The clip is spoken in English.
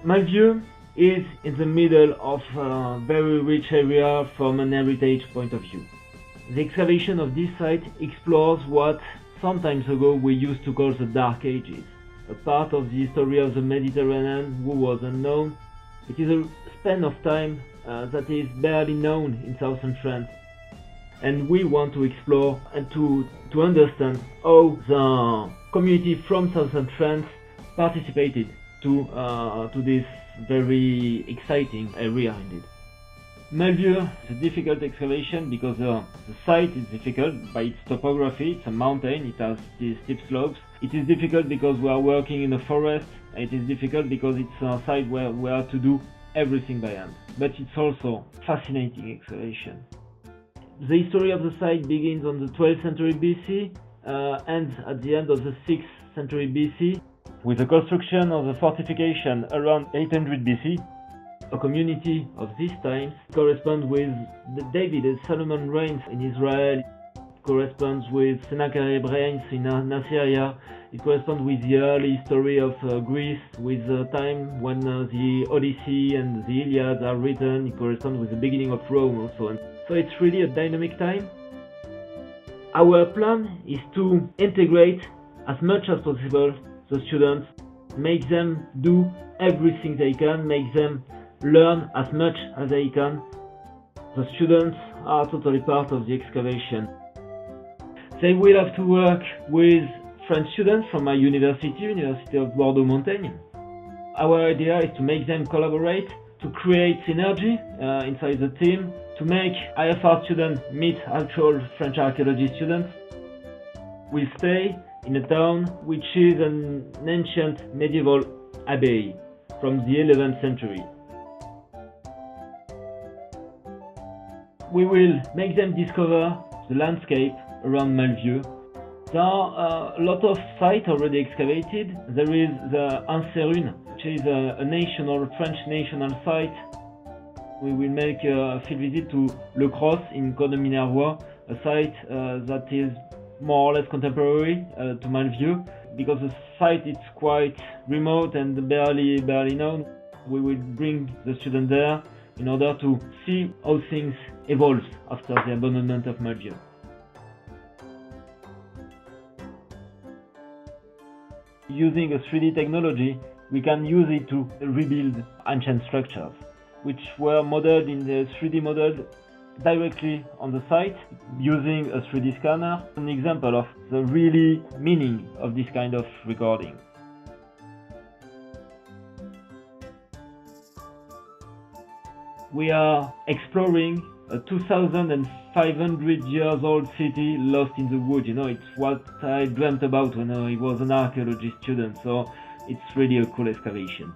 Malvieu is in the middle of a very rich area from an heritage point of view. The excavation of this site explores what some time ago we used to call the Dark Ages, a part of the history of the Mediterranean who was unknown. It is a span of time that is barely known in southern France, and we want to explore and to understand how the community from southern France participated to this very exciting area indeed. Malvieu is a difficult excavation because the site is difficult by its topography. It's a mountain, it has these steep slopes. It is difficult because we are working in a forest. It is difficult because it's a site where we have to do everything by hand. But it's also fascinating excavation. The history of the site begins on the 12th century BC, ends at the end of the 6th century BC, with the construction of the fortification around 800 BC. A community of these times corresponds with the David and Solomon reigns in Israel. It corresponds with Sennacherib reigns in Assyria. It corresponds with the early history of Greece, with the time when the Odyssey and the Iliad are written. It corresponds with the beginning of Rome also. And so it's really a dynamic time. Our plan is to integrate as much as possible the students, make them do everything they can, make them learn as much as they can. The students are totally part of the excavation. They will have to work with French students from my University of Bordeaux-Montaigne. Our idea is to make them collaborate, to create synergy inside the team, to make IFR students meet actual French archaeology students. We'll stay in a town which is an ancient medieval abbey from the 11th century. We will make them discover the landscape around Malvieu. There are a lot of sites already excavated. There is the Anserune, which is a French national site. We will make a field visit to Le Cross in Côte-de-Minervois, a site that is more or less contemporary to Malvieu, because the site is quite remote and barely known. We will bring the student there in order to see how things evolve after the abandonment of Malvieu. Using a 3D technology, we can use it to rebuild ancient structures, which were modeled in the 3D model directly on the site using a 3D scanner. An example of the really meaning of this kind of recording. We are exploring a 2,500 years old city lost in the woods. You know, it's what I dreamt about when I was an archaeology student, so it's really a cool excavation.